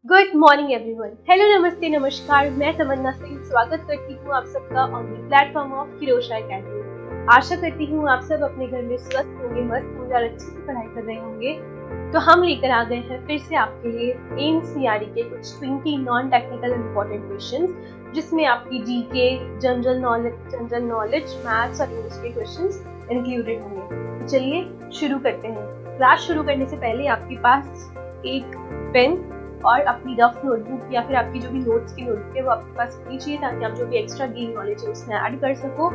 Good morning everyone. Hello, नमस्ते, नमस्कार। मैं तमन्ना सिंह स्वागत करती हूँ आप सबका on the platform of Kirosha academy. आशा करती हूँ आप सब अपने घर में स्वस्थ होंगे, मस्त होंगे और अच्छे से पढ़ाई कर रहे होंगे। तो हम लेकर आ गए हैं फिर से आपके लिए एनसीईआरटी के कुछ 20 नॉन टेक्निकल इंपॉर्टेंट क्वेश्चंस, जिसमें आपकी जीके, जनरल नॉलेज, मैथ्स और इंग्लिश के क्वेश्चंस इंक्लूडेड होंगे। तो चलिए शुरू करते हैं। क्लास शुरू करने से पहले आपके पास एक पेन और अपनी रफ नोटबुक या फिर आपकी जो भी नोट्स की नोटबुक है वो आपके पास होनी चाहिए, ताकि आप जो भी एक्स्ट्रा गेन नॉलेज है उसमें ऐड कर सको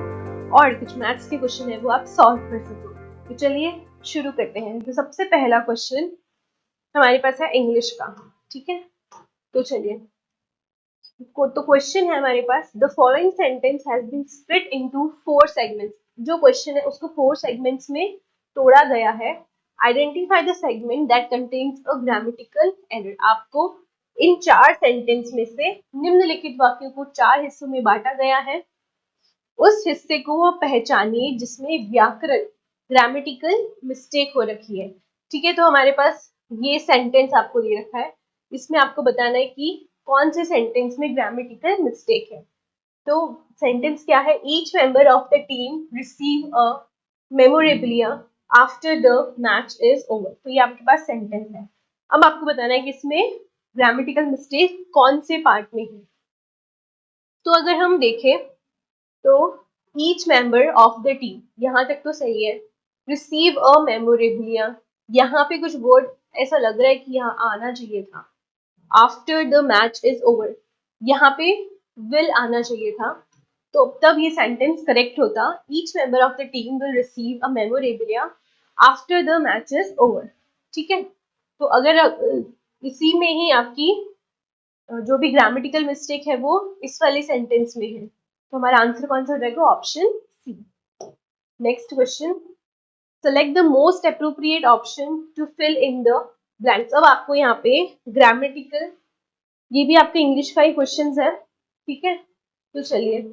और कुछ मैथ्स के क्वेश्चन है वो आप सॉल्व कर सको। तो चलिए शुरू करते हैं। तो सबसे पहला क्वेश्चन हमारे पास है इंग्लिश का। ठीक है, तो चलिए। तो क्वेश्चन है हमारे पास, the following sentence has been split into 4 segments. जो क्वेश्चन है उसको 4 सेगमेंट्स में तोड़ा गया है। Identify the segment that contains a grammatical error. आपको इन 4 सेंटेंस में से निम्नलिखित वाक्यों को 4 हिस्सों में बांटा गया है। उस हिस्से को वो पहचानिए जिसमें व्याकरण ग्रामेटिकल मिस्टेक हो रखी है। ठीक है, तो हमारे पास ये सेंटेंस आपको दे रखा है। इसमें आपको बताना है कि कौन से सेंटेंस में ग्रामेटिकल मिस्टेक है। तो सेंटेंस क्या है? Each member of the team receive a memorabilia after the match is over. तो ये आपके पास सेंटेंस है। अब आपको बताना है कि इसमें ग्रामेटिकल मिस्टेक कौन से पार्ट में है। तो अगर हम देखें तो each member of the team, यहाँ तक तो सही है। रिसीव अ मेमोरेबलिया, यहाँ पे कुछ वर्ड ऐसा लग रहा है कि यहाँ आना चाहिए था। After the match is over, यहाँ पे विल आना चाहिए था, तो तब ये सेंटेंस करेक्ट होता। Each member of the team will receive a memorabilia after the match is over. ठीक है, तो अगर इसी में ही आपकी जो भी ग्रामेटिकल मिस्टेक है वो इस वाले सेंटेंस में है, तो हमारा आंसर कौन सा हो जाएगा? Option C. Next question, select the most appropriate option to fill in the blanks. अब आपको यहाँ पे ग्रामेटिकल, ये भी आपके इंग्लिश का ही क्वेश्चन है। ठीक है, तो चलिए।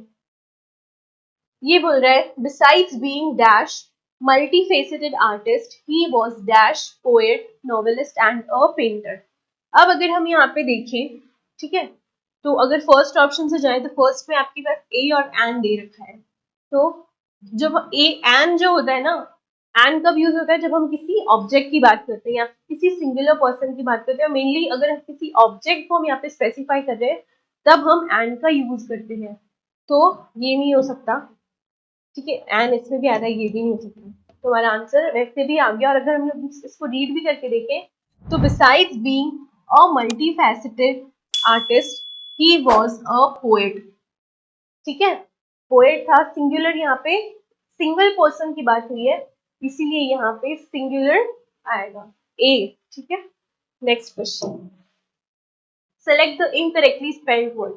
ये बोल रहा है, besides being dash multi faceted artist he was dash poet, novelist and a painter. अब अगर हम यहाँ पे देखें, ठीक है, तो अगर फर्स्ट ऑप्शन से जाए तो फर्स्ट में आपके पास ए और एन दे रखा है। तो जब ए एन जो होता है ना, एन कब यूज होता है? जब हम किसी ऑब्जेक्ट की बात करते हैं या किसी सिंगुलर पर्सन की बात करते हैं। मेनली अगर किसी ऑब्जेक्ट को हम यहाँ पे स्पेसिफाई कर रहे हैं तब हम एन का यूज करते हैं। तो ये नहीं हो सकता। ठीक है, एन इसमें भी आ रहा है, ये भी नहीं हो सकता। तो हमारा आंसर वैसे भी आ गया। और अगर हम लोग इसको रीड भी करके देखें तो besides being a multi faceted artist he was a poet. ठीक है, पोएट था, सिंगुलर, यहाँ पे सिंगल पर्सन की बात हुई है, इसीलिए यहाँ पे सिंगुलर आएगा ए। ठीक है, next question, select the incorrectly spelled word.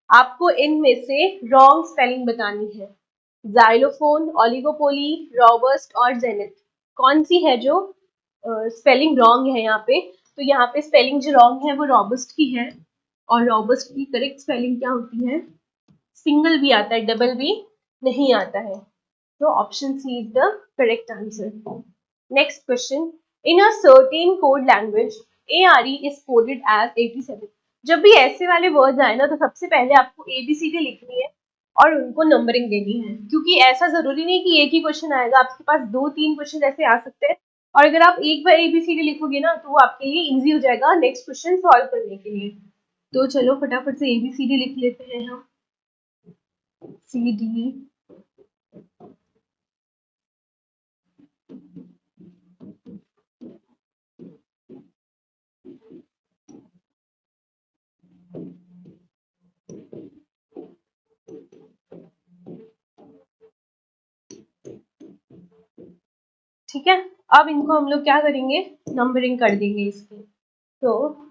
आपको इनमें से रॉन्ग स्पेलिंग बतानी है। जाइलोफोन, ओलिगोपोली, रॉबस्ट और जेनिथ, कौन सी है जो स्पेलिंग रॉन्ग है यहाँ पे? तो यहाँ पे स्पेलिंग जो रॉन्ग है वो रॉबस्ट की है, और रॉबस्ट की करेक्ट स्पेलिंग क्या होती है? सिंगल भी आता है, डबल भी नहीं आता है। तो option C is the correct answer. Next question, in a certain code language ARE is coded as 87। जब भी ऐसे वाले वर्ड्स आए ना तो सबसे पहले आपको ABCD लिखनी है और उनको नंबरिंग देनी है, क्योंकि ऐसा जरूरी नहीं कि एक ही क्वेश्चन आएगा, आपके पास 2-3 क्वेश्चन ऐसे आ सकते हैं। और अगर आप एक बार ABCD लिखोगे ना तो वो आपके लिए इजी हो जाएगा नेक्स्ट क्वेश्चन सॉल्व करने के लिए। तो चलो फटाफट से ABCD लिख लेते हैं हम। CD, ठीक है। अब इनको हम लोग क्या करेंगे? नंबरिंग कर देंगे इसकी। तो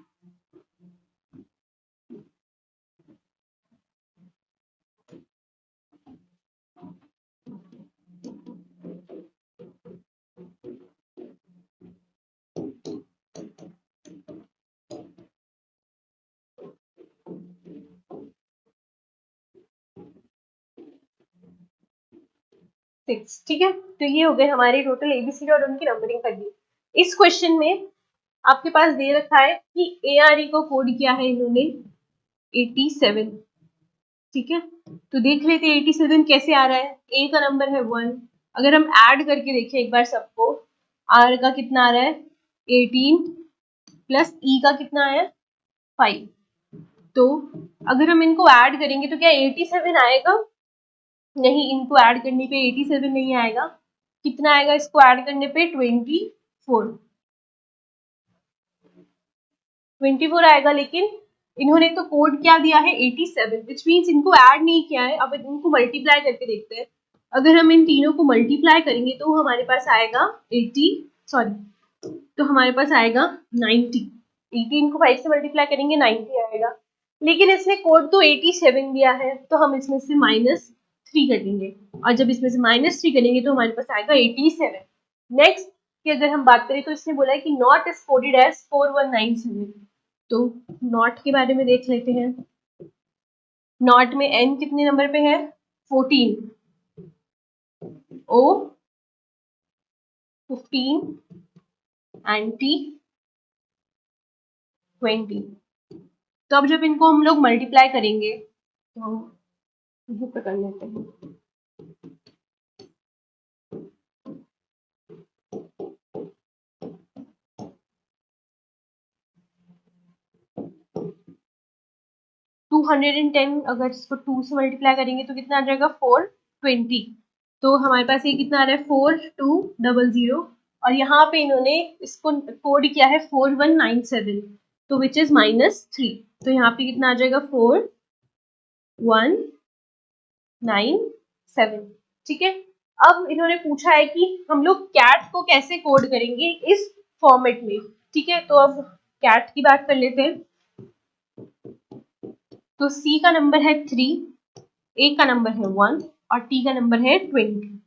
सिक्स, ठीक है। तो ये हो गए हमारे टोटल ABCD और उनकी नंबरिंग कर दी। इस क्वेश्चन में आपके पास दे रखा है कि ARE को कोड किया है इन्होंने 87, ठीक है। तो देख लेते हैं 87 कैसे आ रहा है। A का नंबर है 1, अगर हम ऐड करके देखें एक बार सबको, R का कितना आ रहा है 18 प्लस E का कितना है 5। तो अगर हम इनको ऐड करेंगे तो क्या 87 आएगा? नहीं, इनको ऐड करने पे 87 नहीं आएगा। कितना आएगा इसको ऐड करने पे? 24 आएगा। लेकिन इन्होंने तो कोड क्या दिया है 87, विच मीन्स इनको ऐड नहीं किया है। अब इनको मल्टीप्लाई करके देखते हैं। अगर हम इन तीनों को मल्टीप्लाई करेंगे तो हमारे पास आएगा 80, सॉरी, तो हमारे पास आएगा 90। 18 को 5 से मल्टीप्लाई करेंगे 90 आएगा। लेकिन इसने कोड तो 87 दिया है, तो हम इसमें से -3 करेंगे, और जब इसमें से -3 करेंगे तो हमारे पास आएगा 87। नेक्स्ट की अगर हम बात करें तो इसने बोला है कि नॉट इज कोडेड एज 4197। तो नॉट के बारे में देख लेते हैं। नॉट में n कितने नंबर पे है? 14, O 15 एंड T 20। तो अब जब इनको हम लोग मल्टीप्लाई करेंगे तो हम यहीं पर कर लेते हैं। टू 210 अगर इसको 2 से मल्टीप्लाई करेंगे तो कितना आ जाएगा 420। तो हमारे पास ये कितना आ रहा है 4200, और यहाँ पे इन्होंने इसको कोड किया है 4197, तो विच इज -3। तो यहाँ पे कितना आ जाएगा 4197, ठीक है। अब इन्होंने पूछा है कि हम लोग कैट को कैसे कोड करेंगे इस फॉर्मेट में, ठीक है। तो अब कैट की बात कर लेते हैं। तो C का नंबर है 3, A का नंबर है 1 और T का नंबर है 20,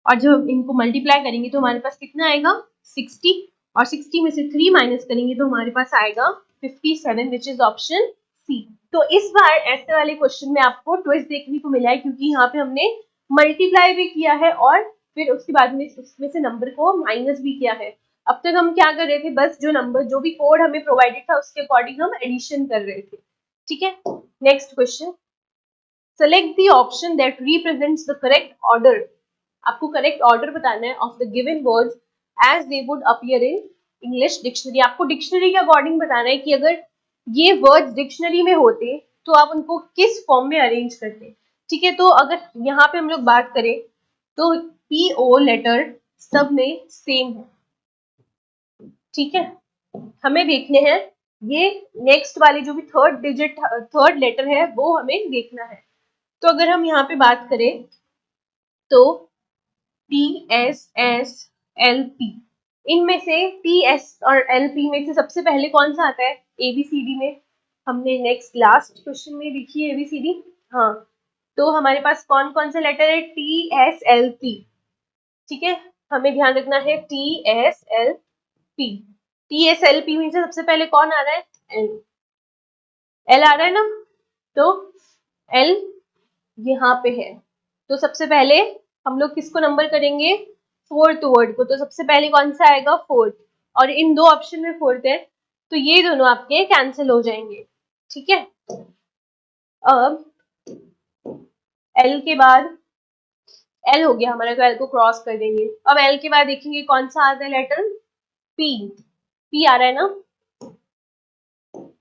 और जब इनको मल्टीप्लाई करेंगे तो हमारे पास कितना आएगा 60, और 60 में से 3 माइनस करेंगे तो हमारे पास आएगा 57, विच इज ऑप्शन सी। तो इस बार ऐसे वाले क्वेश्चन में आपको ट्विस्ट देखने को मिला है, क्योंकि यहाँ पे हमने मल्टीप्लाई भी किया है और फिर उसके बाद में उसमें से नंबर को माइनस भी किया है। अब तक हम क्या कर रहे थे, बस जो नंबर जो भी कोड हमें प्रोवाइडेड था उसके अकॉर्डिंग हम एडिशन कर रहे थे, ठीक है। Next question, select the option that represents the correct order. आपको करेक्ट ऑर्डर बताना है of the given words as they would appear in English dictionary. आपको डिक्शनरी के अकॉर्डिंग बताना है कि अगर ये वर्ड्स डिक्शनरी में होते तो आप उनको किस फॉर्म में अरेंज करते, ठीक है। तो अगर यहाँ पे हम लोग बात करें तो PO लेटर सब में सेम है, ठीक है। हमें देखने हैं ये नेक्स्ट वाली जो भी थर्ड लेटर है वो हमें देखना है। तो अगर हम यहाँ पे बात करें तो TSSLP, इनमें से TS और LP में से सबसे पहले कौन सा आता है ABCD में? हमने नेक्स्ट लास्ट क्वेश्चन में लिखी है ABCD, हाँ। तो हमारे पास कौन कौन सा लेटर है TSLP, ठीक है। हमें ध्यान रखना है TSLP। TSLP में से सबसे पहले कौन आ रहा है? L आ रहा है ना, तो L यहाँ पे है। तो सबसे पहले हम लोग किसको नंबर करेंगे? फोर्थ वर्ड को। तो सबसे पहले कौन सा आएगा? फोर्थ, और इन दो ऑप्शन में फोर्थ है, तो ये दोनों आपके कैंसिल हो जाएंगे, ठीक है। अब L के बाद L हो गया हमारा, तो L को क्रॉस कर देंगे। अब L के बाद देखेंगे कौन सा आता है लेटर? P। P आ रहा है ना,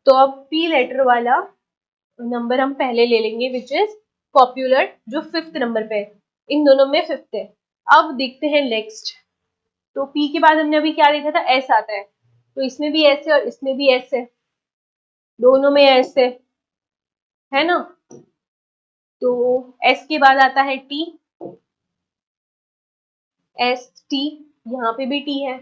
तो अब P लेटर वाला नंबर हम पहले ले लेंगे, विच इज पॉपुलर, जो 5th नंबर पे है। इन दोनों में 5th है। अब देखते हैं नेक्स्ट। तो P के बाद हमने अभी क्या देखा था? S आता है, तो इसमें भी S है और इसमें भी S है, दोनों में S है ना। तो S के बाद आता है T, S T, यहाँ पे भी T है,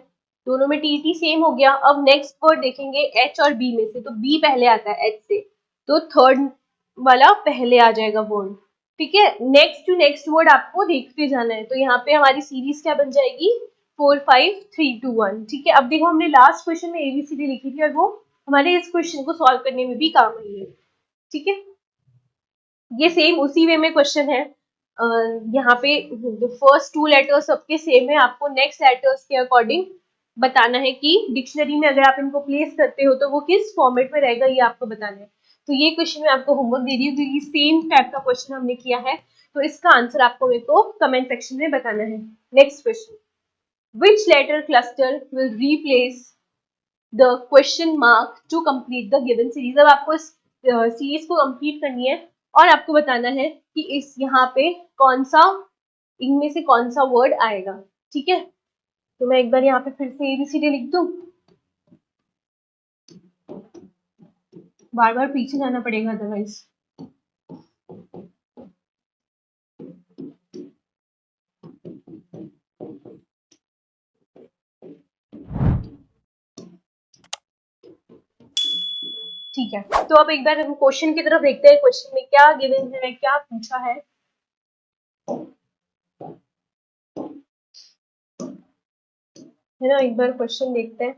दोनों में T T सेम हो गया। अब नेक्स्ट वर्ड देखेंगे H और B में से, तो B पहले आता है H से, तो थर्ड वाला पहले आ जाएगा वर्ड, ठीक है। नेक्स्ट टू नेक्स्ट वर्ड आपको देखते जाना है। तो यहाँ पे हमारी सीरीज क्या बन जाएगी? 4 5 3 2 1, ठीक है। अब देखो हमने लास्ट क्वेश्चन में ABCD लिखी थी और वो हमारे इस क्वेश्चन को सॉल्व करने में भी काम आई है, ठीक है। ये सेम उसी वे में क्वेश्चन है। यहाँ पे फर्स्ट 2 लेटर्स सबके सेम है, आपको नेक्स्ट लेटर्स के अकॉर्डिंग बताना है कि डिक्शनरी में अगर आप इनको प्लेस करते हो तो वो किस फॉर्मेट में रहेगा, ये आपको बताना है। तो ये क्वेश्चन मैं आपको होमवर्क दे रही हूँ, क्योंकि सेम टाइप का क्वेश्चन हमने किया है, तो इसका आंसर आपको मेरे को कमेंट सेक्शन में बताना है। Next question, which letter cluster will replace the question mark to complete the given series. अब आपको इस सीरीज को कंप्लीट करनी है और आपको बताना है कि इस यहाँ पे कौन सा, इनमें से कौन सा वर्ड आएगा। ठीक है, तो मैं एक बार यहाँ पे फिर से एबीसीडी लिख दूं, बार बार पीछे जाना पड़ेगा अदरवाइज। ठीक है, तो अब एक बार हम क्वेश्चन की तरफ देखते हैं, क्वेश्चन में क्या गिवन है, क्या पूछा है ना। एक बार क्वेश्चन देखते हैं।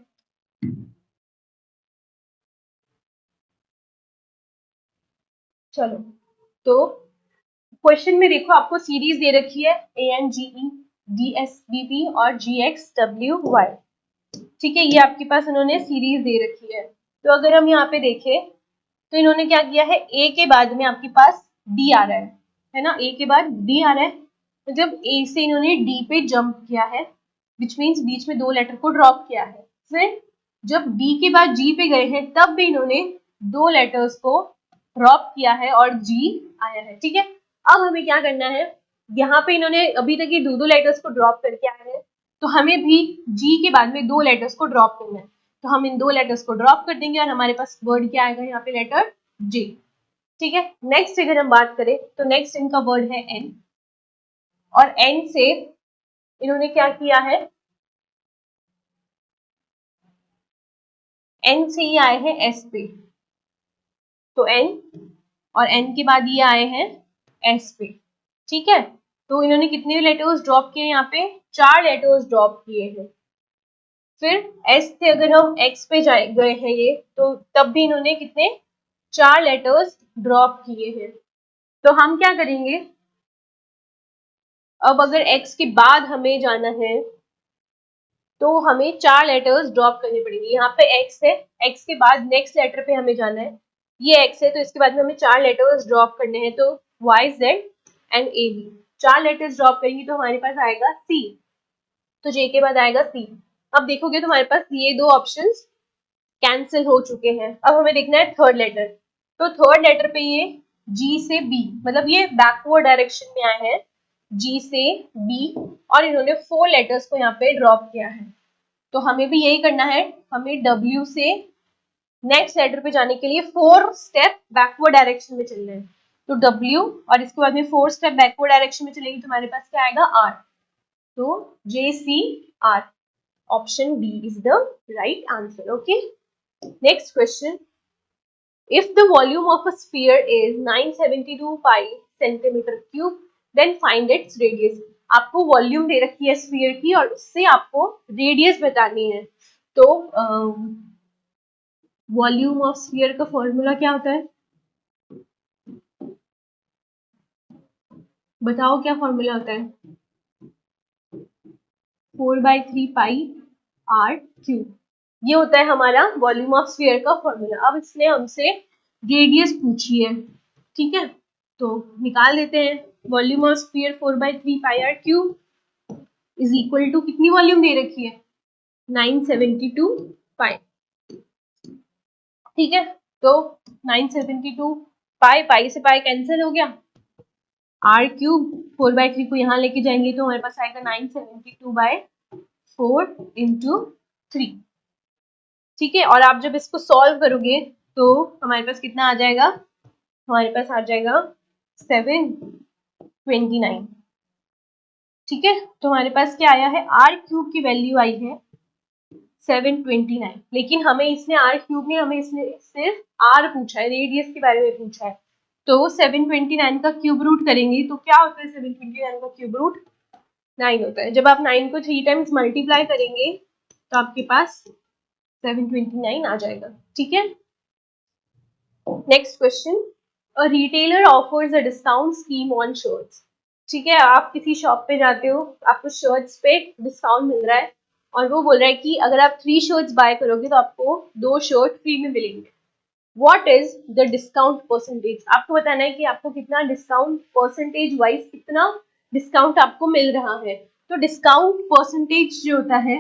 चलो, तो क्वेश्चन में देखो आपको सीरीज दे रखी है ANGE DSBP और GXWY। ठीक है, ये आपके पास इन्होंने सीरीज दे रखी है। तो अगर हम यहाँ पे देखें तो इन्होंने क्या किया है, ए के बाद में आपके पास डी आ रहा है ना, ए के बाद डी आ रहा है। तो जब ए से इन्होंने डी पे जंप किया है, विच मीन्स बीच में 2 लेटर को ड्रॉप किया है। फिर जब डी के बाद जी पे गए हैं तब भी इन्होंने 2 लेटर्स को ड्रॉप किया है और जी आया है। ठीक है, अब हमें क्या करना है, यहाँ पे इन्होंने अभी तक ये 2 लेटर्स को ड्रॉप करके आए हैं, तो हमें भी जी के बाद में 2 लेटर्स को ड्रॉप करना है। तो हम इन 2 लेटर्स को ड्रॉप कर देंगे और हमारे पास वर्ड क्या आएगा यहाँ पे, लेटर जी। ठीक है, नेक्स्ट अगर हम बात करें तो नेक्स्ट इनका वर्ड है एन, और एन से इन्होंने क्या किया है, एन से ये आए हैं एस पे, तो एन और एन के बाद ये आए हैं एस पे। ठीक है, तो इन्होंने कितने लेटर्स ड्रॉप किए, यहाँ पे 4 लेटर्स ड्रॉप किए हैं। फिर एस से अगर हम एक्स पे गए हैं ये, तो तब भी इन्होंने कितने, 4 लेटर्स ड्रॉप किए हैं। तो हम क्या करेंगे, अब अगर एक्स के बाद हमें जाना है तो हमें 4 लेटर्स ड्रॉप करने पड़ेंगे। यहाँ पे एक्स है, एक्स के बाद नेक्स्ट लेटर पे हमें जाना है, ये एक्स है तो इसके बाद में हमें 4 लेटर्स ड्रॉप करने हैं, तो Y Z and A B. 4 letters drop करेंगे तो हमारे पास आएगा सी, तो जे के बाद आएगा सी। अब देखोगे तो हमारे पास ये 2 ऑप्शंस कैंसिल हो चुके हैं। अब हमें देखना है थर्ड लेटर, तो थर्ड लेटर पे ये जी से बी, मतलब ये बैकवर्ड डायरेक्शन में आए हैं, जी से बी, और इन्होंने 4 लेटर्स को यहाँ पे ड्रॉप किया है। तो हमें भी यही करना है, हमें डब्ल्यू से नेक्स्ट लेटर पे जाने के लिए 4 स्टेप बैकवर्ड डायरेक्शन में चलना है। तो डब्ल्यू और इसके बाद में 4 स्टेप बैकवर्ड डायरेक्शन में चलेंगे तो हमारे पास क्या आएगा, आर। तो J C R, option B is the right answer. Okay, next question, if the volume of a sphere is 972 pi centimeter cube then find its radius। आपको वॉल्यूम दे रखी है स्फीयर की और उससे आपको रेडियस बतानी है। तो वॉल्यूम ऑफ स्फीयर का फॉर्मूला क्या होता है, बताओ क्या फॉर्मूला होता है, 4/3 पाई आर क्यूब, ये होता है हमारा वॉल्यूम ऑफ स्फीयर का फॉर्मूला। अब इसने हमसे रेडियस पूछी है, ठीक है, तो निकाल देते हैं। Volume of sphere 4/3 pi R cube is equal to, कितनी वॉल्यूम दे रखी है, 972 पाई। ठीक है, तो 972 पाई, पाई से पाई कैंसिल हो गया, आर क्यूब 4/3 को यहाँ लेके जाएंगे तो हमारे पास आएगा 972/4 इंटू 3। ठीक है, और आप जब इसको सॉल्व करोगे तो हमारे पास कितना आ जाएगा, हमारे पास आ जाएगा 729। ठीक है, तो हमारे पास क्या आया है, आर क्यूब की वैल्यू आई है 729, लेकिन हमें इसने आर क्यूब नहीं, हमें इसने सिर्फ आर पूछा है, रेडियस के बारे में पूछा है। तो 729 का क्यूब रूट करेंगे तो क्या होता है, 729 का क्यूब रूट 9 होता है। जब आप 9 को 3 टाइम्स मल्टीप्लाई करेंगे तो आपके पास 729 आ जाएगा। ठीक है, next question, a retailer offers a discount scheme on shirts. ठीक है, आप किसी शॉप पे जाते हो, आपको शर्ट्स पे डिस्काउंट मिल रहा है, और वो बोल रहा है कि अगर आप 3 शर्ट्स बाय करोगे तो आपको 2 शर्ट फ्री में मिलेंगे। What is the discount percentage? आपको बताना है कि आपको कितना डिस्काउंट परसेंटेज वाइज कितना डिस्काउंट आपको मिल रहा है। तो डिस्काउंट परसेंटेज जो होता है,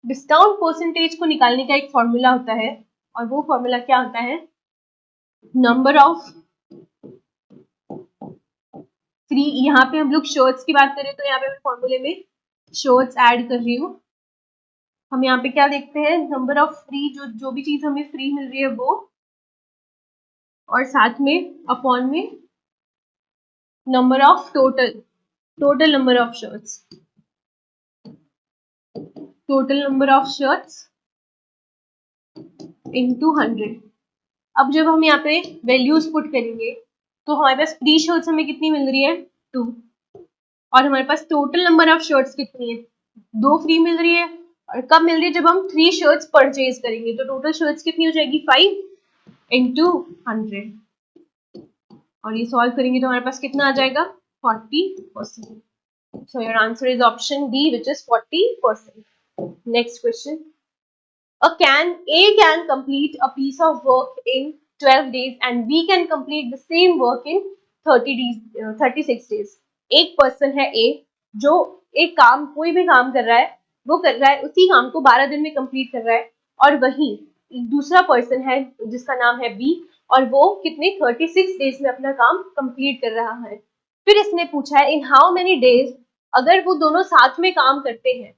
डिस्काउंट परसेंटेज को निकालने का एक फॉर्मूला होता है, और वो फॉर्मूला क्या होता है? नंबर ऑफ फ्री, यहाँ पे हम लोग शर्ट्स की बात करें तो यहाँ पे मैं फॉर्मूले में शर्ट्स ऐड कर रही हूँ। हम यहाँ पे क्या देखते हैं? नंबर ऑफ फ्री, जो भी चीज हमें फ्री मिल रही है वो, और साथ में अपॉन में number of total number of shirts, total number of shirts into 100। अब जब हम यहाँ पे वैल्यूज पुट करेंगे तो हमारे पास फ्री शर्ट्स हमें कितनी मिल रही है? 2। और हमारे पास टोटल नंबर ऑफ शर्ट्स कितनी है? 2 फ्री मिल रही है। और कब मिल रही है? जब हम 3 शर्ट्स परचेज करेंगे तो टोटल शर्ट्स कितनी हो जाएगी? 5 इंटू 100। और ये सॉल्व करेंगे तो हमारे पास कितना आ जाएगा? 40%। So your answer is option D, which is 40%. Next question. A can complete a piece of work in 12 days and B can complete the same work in 36 days. एक पर्सन है A जो एक काम, कोई भी काम कर रहा है, वो कर रहा है उसी काम को 12 दिन में कंप्लीट कर रहा है, और वही एक दूसरा पर्सन है जिसका नाम है B, और वो कितने 36 डेज में अपना काम कंप्लीट कर रहा है। फिर इसने पूछा है इन हाउ मेनी डेज, अगर वो दोनों साथ में काम करते हैं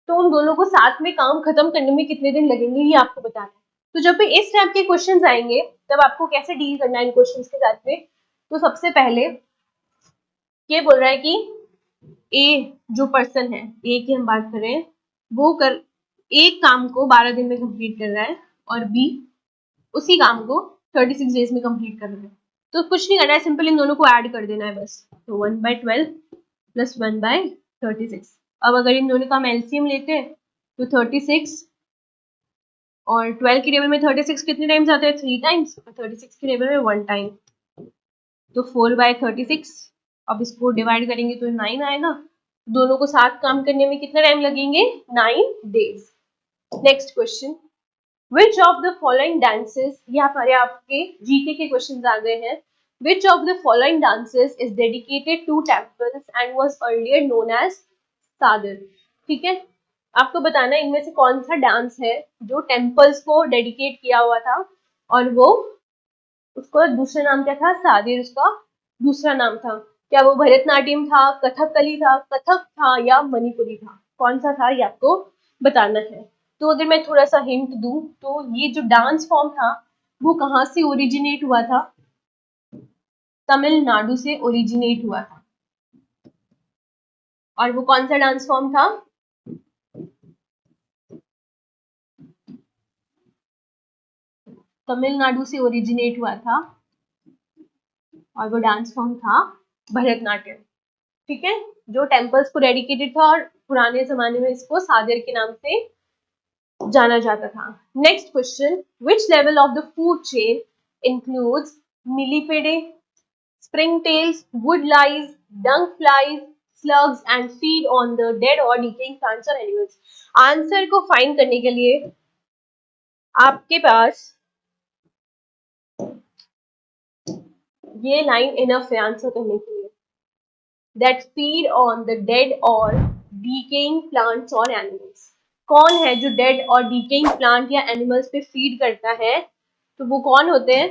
तो उन दोनों को साथ में काम खत्म करने में कितने दिन लगेंगे, ये आपको बताना है। तो जब भी इस टाइप के क्वेश्चंस आएंगे तब आपको कैसे डील करना है इन क्वेश्चंस के साथ में। तो सबसे पहले ये बोल रहा है कि ए जो पर्सन है, ए की हम बात करें, वो कर एक काम को 12 दिन में कंप्लीट कर रहा है और बी उसी काम को 36 डेज में कंप्लीट कर रहा है। तो कुछ नहीं करना है, सिंपल इन दोनों को ऐड कर देना है बस। तो 1/12 प्लस 1/36। अब अगर इन दोनों का हम एलसीएम लेते हैं तो 36 और 12 की टेबल में 36 कितने टाइम्स आता है? 3 टाइम्स, और 36 की टेबल में 1 टाइम, तो 4/36। अब इसको डिवाइड करेंगे तो 9 आएगा। दोनों को साथ काम करने में कितना टाइम लगेंगे? 9 days. Next question, which of the following dances, ये हमारे आपके जीके के क्वेश्चन आ गए हैं। Which of the following dances is dedicated to temples and was earlier known as Sadir? ठीक है, आपको बताना है इनमें से कौन सा डांस है जो टेम्पल्स को डेडिकेट किया हुआ था, और वो उसका दूसरा नाम क्या था? सादिर उसका दूसरा नाम था। क्या वो भरतनाट्यम था, कथकली था, कथक था, या मणिपुरी था? कौन सा था ये आपको बताना है। तो अगर मैं थोड़ा सा हिंट दूं तो ये जो डांस फॉर्म था वो कहाँ से ओरिजिनेट हुआ था? तमिलनाडु से ओरिजिनेट हुआ था। और वो कौन सा डांस फॉर्म था? तमिलनाडु से ओरिजिनेट हुआ था, और वो डांस फॉर्म था भरतनाट्यम। ठीक है, जो टेम्पल्स को डेडिकेटेड था, और पुराने जमाने में इसको सादिर के नाम से जाना जाता था। Next question, which level of the food chain includes millipede, springtails, woodlice, dung flies, slugs and feed on the dead or decaying plants or animals? Answer को फाइंड करने के लिए आपके पास ये लाइन इनफ है आंसर करने के लिए, that feed on the dead or decaying plants or animals। कौन है जो डेड और डीकेइंग प्लांट या एनिमल्स पे फीड करता है? तो वो कौन होते हैं?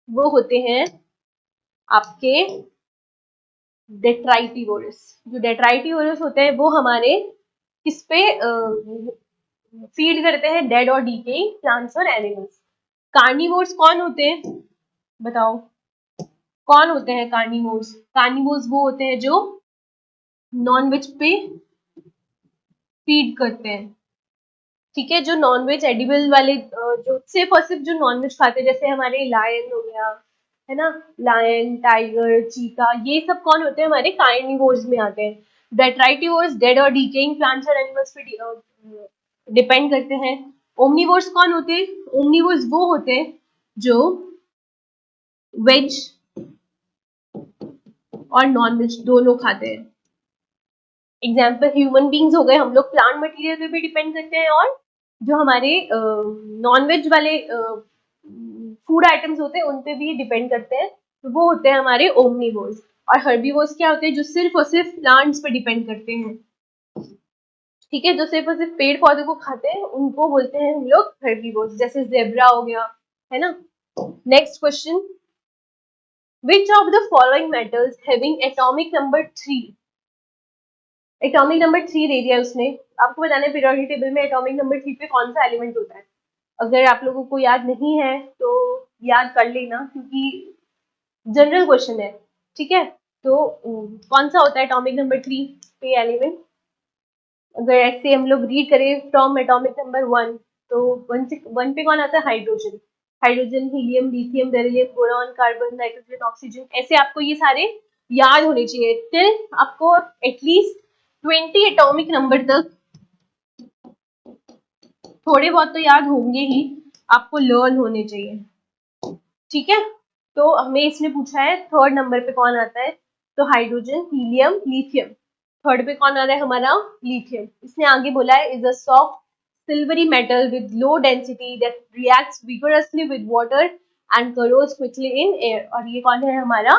वो होते हैं आपके डेट्राइटिवोरस। जो डेट्राइटिवोरस होते हैं वो हमारे किस पे फीड करते हैं? डेड और डीकेइंग प्लांट्स और एनिमल्स। कार्निवोर्स कौन होते हैं? बताओ कौन होते हैं कार्निवोर्स? कार्निवोर्स वो होते हैं जो नॉनवेज पे फीड करते हैं। ठीक है, जो नॉनवेज एडिबल वाले, जो सिर्फ और सिर्फ जो नॉनवेज खाते हैं, जैसे हमारे लायन हो गया, है ना, लायन, टाइगर, चीता, ये सब कौन होते हैं? हमारे कार्निवोर्स में आते हैं। डेट्राइटिवोर्स डेड और डीकेइंग प्लांट्स और एनिमल्स पे डिपेंड करते हैं। ओमनिवोर्स कौन होते हैं? ओमनिवोर्स वो होते हैं जो वेज और नॉनवेज दोनों खाते हैं। एग्जाम्पल ह्यूमन बींग्स हो गए, हम लोग प्लांट मटेरियल पे भी डिपेंड करते हैं, और जो हमारे नॉन वेज वाले फूड आइटम्स होते हैं उन पे भी डिपेंड करते हैं, तो वो होते हैं हमारे ओमनिवोर्स। और हर्बीवोर्स क्या होते हैं, जो सिर्फ और सिर्फ प्लांट्स पे डिपेंड करते हैं। ठीक है, जो सिर्फ और सिर्फ पेड़ पौधे को खाते हैं उनको बोलते हैं हम लोग हर्बीवोर्स, जैसे जेब्रा हो गया, है ना। Next question, which of the following metals having atomic number 3, atomic number 3 दे दिया उसने, आपको बताना है पीरियोडिक टेबल में एटॉमिक नंबर 3 पे कौन सा एलिमेंट होता है। अगर आप लोगों को याद नहीं है तो याद कर लेना, क्योंकि जनरल क्वेश्चन है। ठीक है, तो कौन सा होता है एटॉमिक नंबर 3 पे एलिमेंट। अगर ऐसे हम लोग रीड करें फ्रॉम एटॉमिक नंबर 1, तो 1 पे कौन आता है, hydrogen. Hydrogen, helium, lithium, beryllium, boron, carbon, nitrogen, oxygen, ऐसे आपको ये सारे याद होने चाहिए। टिल आपको एटलीस्ट 20 एटॉमिक नंबर तक थोड़े बहुत तो याद होंगे ही, आपको लर्न होने चाहिए। ठीक है, तो हमें इसने पूछा है थर्ड नंबर पे कौन आता है, तो हाइड्रोजन, हीलियम, लिथियम। थर्ड पे कौन आ रहा है हमारा, लिथियम। इसने आगे बोला है is a soft silvery metal with low density that reacts vigorously with water and करोज quickly in air. और ये कौन है हमारा,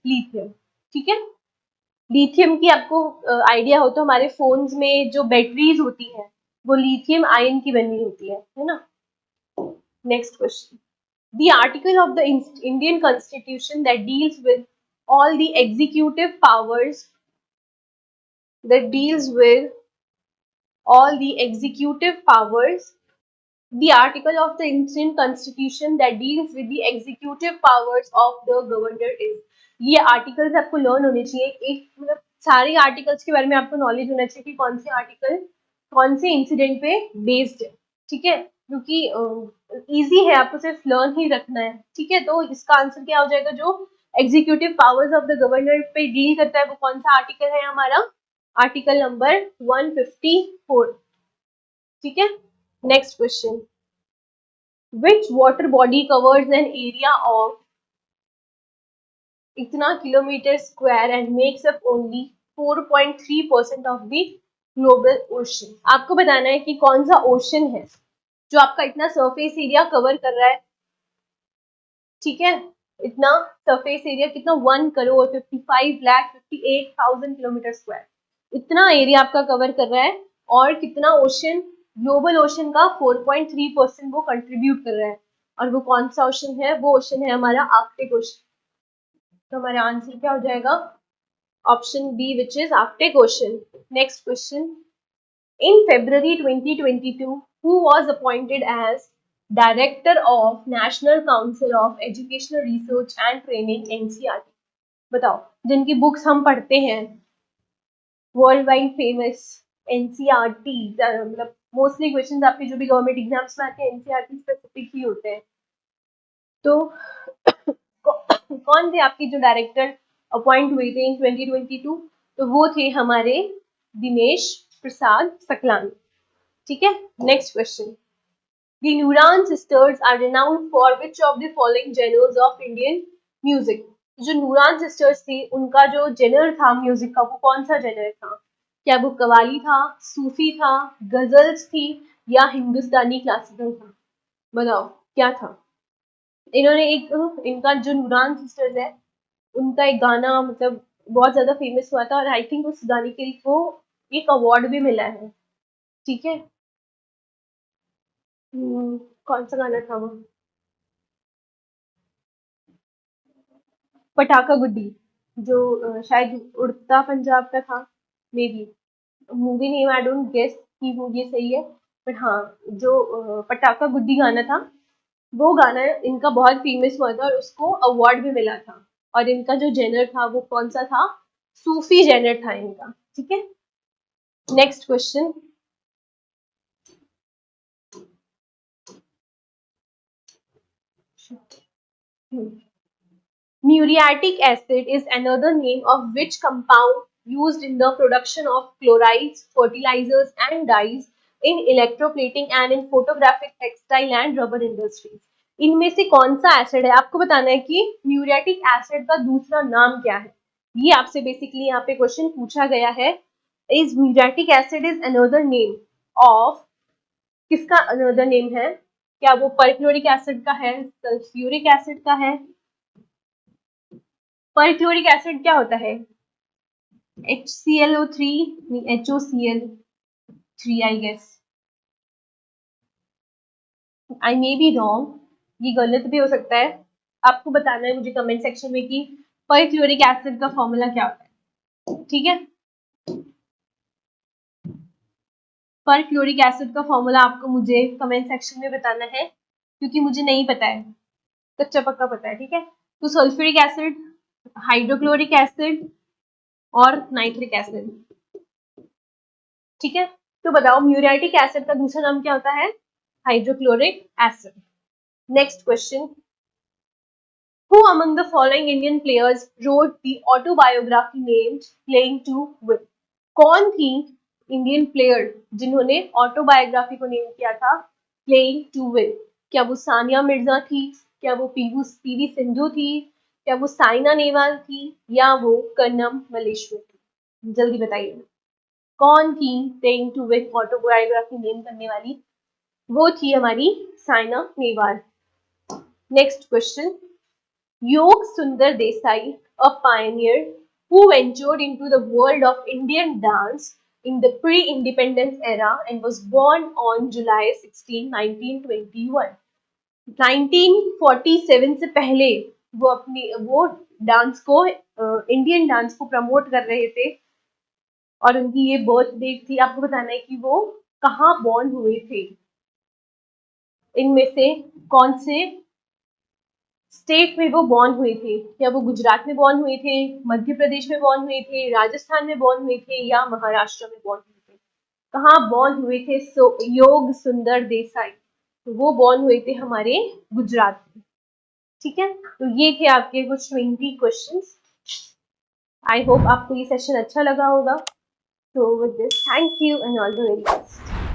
लिथियम। ठीक है, लिथियम की आपको आइडिया हो तो हमारे फोन्स में जो बैटरीज होती हैं वो लिथियम आयन की बनी होती है ना। Next question, the article of the Indian Constitution that deals with all the executive powers, that deals with all the executive powers, the article of the Indian Constitution that deals with the executive powers of the governor is। ये articles आपको learn होने चाहिए, एक मतलब सारे articles के बारे में आपको नॉलेज होना चाहिए कि कौन से आर्टिकल कौन से इंसिडेंट पे बेस्ड है। ठीक है, क्योंकि इजी है, आपको सिर्फ लर्न ही रखना है। ठीक है, तो इसका आंसर क्या हो जाएगा, जो executive powers of the governor पे डील करता है वो कौन सा आर्टिकल है हमारा, आर्टिकल नंबर 154। ठीक है, next question, which water body covers an area of इतना kilometre square and makes up only 4.3% of the global ocean. आपको बताना है कि कौन सा ओशन है जो आपका इतना सरफेस एरिया कवर कर रहा है। ठीक है, इतना सरफेस एरिया कितना, 1,55,58,000 किलोमीटर स्क्वायर, इतना एरिया आपका कवर कर रहा है। और कितना ओशन, ग्लोबल ओशन का 4.3% वो कंट्रीब्यूट कर रहा है। और वो कौन सा ओशन है, वो ओशन है हमारा आर्कटिक ओशन। तो हमारा आंसर क्या हो जाएगा, option B which is Arctic Ocean. Next question, in February 2022 who was appointed as Director of National Council of Educational Research and Training NCERT। बताओ, जिनकी बुक्स हम पढ़ते हैं, वर्ल्ड वाइड फेमस एनसीईआरटी, मतलब मोस्टली क्वेश्चंस आपके जो भी government exams में आते हैं एनसीईआरटी स्पेसिफिक ही होते हैं। तो कौन थे आपके जो डायरेक्टर अपॉइंट हुए थे इन 2022, तो वो थे हमारे दिनेश प्रसाद सकलानी। ठीक है, next question, The Nuran sisters are renowned for which of the following genres of Indian music। जो नूरान सिस्टर्स थी उनका जो जेनर था म्यूजिक का वो कौन सा जेनर था, क्या वो कवाली था, सूफी था, गजल्स थी, या हिंदुस्तानी क्लासिकल था। बताओ क्या था। इन्होंने एक, इनका जो नूरान सिस्टर्स है उनका एक गाना मतलब बहुत ज्यादा फेमस हुआ था, और आई थिंक उस गाने के लिए वो एक अवार्ड भी मिला है। ठीक है, कौन सा गाना था वो, पटाखा गुड्डी, जो शायद उड़ता पंजाब का था, maybe. Movie name I don't guess कि वो ये सही है, बट हाँ, जो पटाखा गुड्डी गाना था वो गाना इनका बहुत फेमस हुआ था और उसको अवार्ड भी मिला था। और इनका जो जेनर था वो कौन सा था, सूफी जेनर था इनका। ठीक है, next question, Muriatic acid is another name of which compound used in the production of chlorides, fertilizers and dyes in electroplating and in photographic, textile and rubber industries। इनमें से कौन सा एसिड है, आपको बताना है कि म्यूरियाटिक एसिड का दूसरा नाम क्या है। ये आपसे बेसिकली यहाँ पे क्वेश्चन पूछा गया है। Is muriatic acid is another name of, किसका अनदर नेम है? क्या वो परक्लोरिक एसिड का है, सल्फ्यूरिक एसिड का है? परक्लोरिक एसिड क्या होता है? HClO3, HOCl3 I guess, I may be wrong, ये गलत भी हो सकता है। आपको बताना है मुझे कमेंट सेक्शन में कि परक्लोरिक एसिड का फॉर्मूला क्या होता है, ठीक है? परक्लोरिक एसिड का फॉर्मूला आपको मुझे कमेंट सेक्शन में बताना है, क्योंकि मुझे नहीं पता है, कच्चा पक्का पता है, ठीक है? तो सल्फ्यूरिक एसिड, हाइड्रोक्लोरिक एसिड और नाइट्रिक एसिड, ठीक है? तो बताओ म्यूरेटिक एसिड का दूसरा नाम क्या होता है? Hydrochloric acid. Next question, who among the following Indian players wrote the autobiography named Playing to Win? कौन थी इंडियन प्लेयर जिन्होंने ऑटोबायोग्राफी को नेम किया था प्लेइंग टू विन? क्या वो सानिया मिर्जा थी, क्या वो पीवी सिंधु थी, क्या वो साइना नेहवाल थी, या वो कर्नम मलेश्वर थी? जल्दी बताइए, कौन थी playing to win autobiography name करने वाली? वो थी हमारी Saina Nehwal. Next question, Yog Sundar Desai, a pioneer who ventured into the world of Indian dance in the pre-independence era and was born on July 16, 1921. 1947 से पहले वो डांस को, इंडियन डांस को प्रमोट कर रहे थे और उनकी ये बर्थ डेट थी। आपको बताना है कि वो कहाँ बॉर्न हुए थे, इनमें से कौन से स्टेट में वो बॉर्न हुए थे? क्या वो गुजरात में बॉर्न हुए थे, मध्य प्रदेश में बॉर्न हुए थे, राजस्थान में बॉर्न हुए थे, या महाराष्ट्र में बॉर्न हुए थे? कहाँ बॉर्न हुए थे योग सुंदर देसाई? तो वो बॉर्न हुए थे हमारे गुजरात में, ठीक है? तो ये थे आपके कुछ 20 क्वेश्चंस। आई होप आपको ये सेशन अच्छा लगा होगा। So with this, thank you and all the very best.